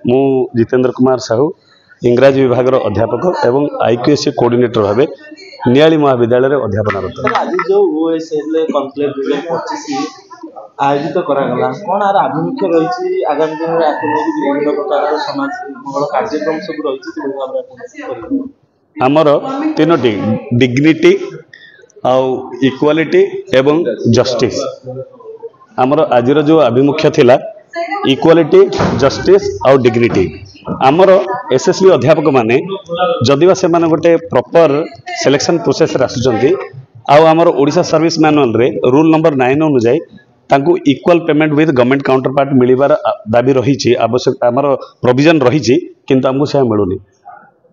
मु जितेंद्र कुमार साहू इंग्राजी विभाग अध्यापक एवं आईक्यूएससी कोऑर्डिनेटर भाव नियाली महाविद्यालय अध्यापनारत। आज जो ओएसएल कॉन्क्लेव 2025 आयोजित करागला कौन आर आभिमुख्य रही आगामी दिन में विभिन्न प्रकार समाज मंगल कार्यक्रम सब रही आमर तीनोटी डिग्निटी आउ इक्वालिटी एवं जस्टिस आमर आज जो आभिमुख्य थिला इक्वालिटी जस्टिस आउ डिग्निटी आमर एसएसबी अध्यापक माने जदिवा से माने गोटे प्रॉपर सिलेक्शन प्रोसेस रे आसुचंती आउ आमर ओडिशा सर्विस मैनुअल रे रूल नंबर 9 अनुसार तांको equal payment with government counter part मिलिबार दाबी रही आवश्यक आमर प्रोविजन रही किंतु हमको से मिलुनी।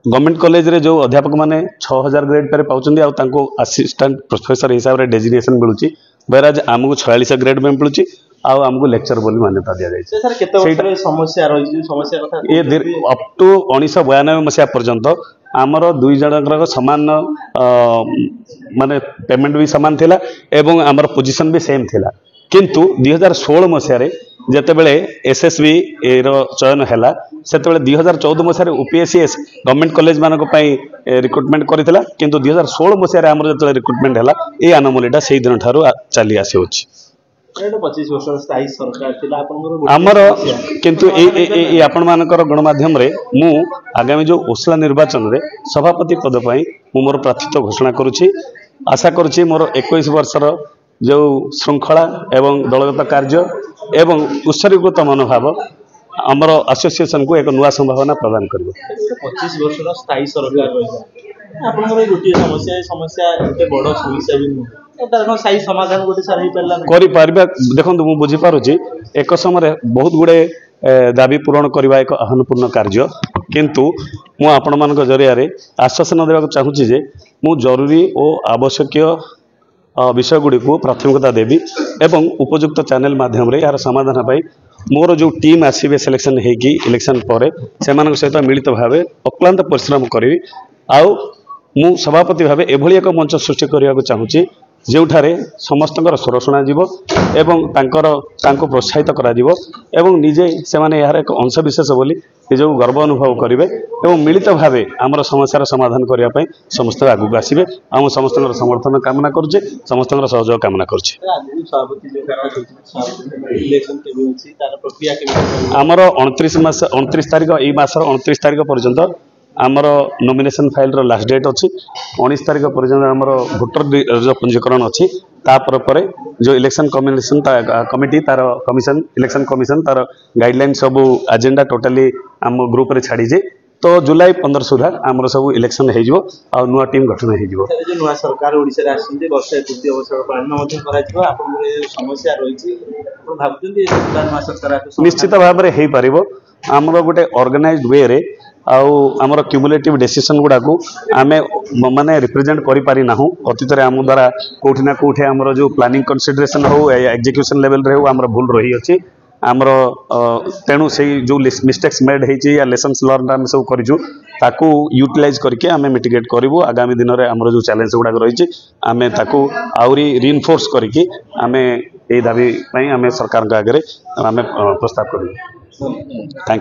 गवर्नमेंट कॉलेज रे जो अध्यापक माने 6000 ग्रेड पर पाउचंदी आउ तांको असिस्टेंट प्रोफेसर हिसाब रे डेजिग्नेशन मिलुची बेराज आमको 46 ग्रेड में मिलुची आउ हमको लेक्चर बोली मान्यता दिया जाय सर केते वर्ष समस्या रही समस्या कथा ए अप टू 1992 मसिया पर्यंत आमर दुई जनकर समान माने पेमेंट भी समान थिला एवं आमर पोजीशन भी सेम थिला किंतु 2016 मसिया रे जेतेबेले एसएसबी रो चयन हैला सेतेबेले 2014 मसिया रे ओपीएससीएस गवर्नमेंट कॉलेज मानको पई रिक्रूटमेंट करितला किंतु 2016 मसिया रे आमर जेतेबेले रिक्रूटमेंट हैला ए अनोमलीटा सेही दिन ठारू चली आसी होची 25 वर्ष स्थायी सरकार थिला आमर किंतु ए आपण मानकर गणमाध्यम रे मु आगामी जो ओसला निर्वाचन रे सभापति पद पई मु मोर प्रार्थित्व घोषणा करूची आशा करूची मोर 21 वर्षर जो श्रृंखला एवं दलगत कार्य एवं उत्सर्गीकृत मनोभाव आमर एसोसिएशन को एक नुआ संभावना प्रदान करिवो। 25 वर्षर स्थायी सरकार रहिबा आपनकर गोटे समस्या एते बड़ समस्या भी तार स्थायी समाधान गोटे सार हे परला करि पारबा देखंतु मु बुझी पारुची एक समय बहुत गुडे दाबी पूरण करबा एक आह्वानपूर्ण कार्य किंतु मु आपण मानक जरिया रे आश्वासन देबा चाहूची जे मु जरूरी और आवश्यक विषय गुड़ी को प्राथमिकता देवी एवं उपयुक्त चैनल माध्यम रे यार समाधान पाई मोर जो टीम आसीबे सिलेक्शन हेगी इलेक्शन पर से सहित मिलित भाव अक्लांत परिश्रम करी आउ मु सभापति भाव एभली एक मंच सृष्टि करने चाहूँगी जोठारे समस्त स्वर शुणा एवं तांको प्रोत्साहित करा एवं निजे से माने यार एक अंश विशेष बोली निज गर्व अनुभव करेंगे एवं मिलित भाव आमर समस्यार समाधान करने समस्त आगू आसवे आम समस्त समर्थन कामना करुचे समस्त सहयोग कामना करुचे। आमर 29 तारीख यही मासर 29 तारीख पर्यंत आमर नॉमिनेशन फाइल रो लास्ट डेट अच्छी 19 तारीख पर्यंत आमर भोटर जो पंजीकरण अच्छी तापर जो इलेक्शन कमिटी तार कमिशन इलेक्शन कमिशन तार गाइडलाइन सब एजेंडा टोटाली आम ग्रुप रे छाड़ी जे तो जुलाई 15 सुधा आमर सब इलेक्शन हो आ नुआ टीम गठन हो नुआ सरकार ओडिसा रे आछिंदे वर्ष तृतीय वर्ष पालन मध्य कराइबो आपन समस्या रही आपण भाबुचंदी नुआ सरकार निश्चित भाव रे हे परिबो आमर गोटे ऑर्गेनाइज्ड वे रे आमर क्यूमुलेटिव डिसीजन गुड़ा को आमे माने रिप्रेजेंट करि पारि नाहु अतीत रे आम द्वारा कोठी ना कोठी आमर जो प्लानिंग कंसीडरेशन हो एग्जीक्यूशन लेवल रे हो आमर भूल रही अछि आमर तेणु से जो मिस्टेक्स मेड होती या लेसन्स लर्न आम सब करूँ ताकू यूटिलाइज करके आम मिटिगेट करूँ आगामी दिन में आमर जो चैलेंज गुड़ाक रही आम ताकू आउरी रिइनफोर्स करके आम ए दाबी आम सरकार आगे आम प्रस्ताव करूँ। Thank you.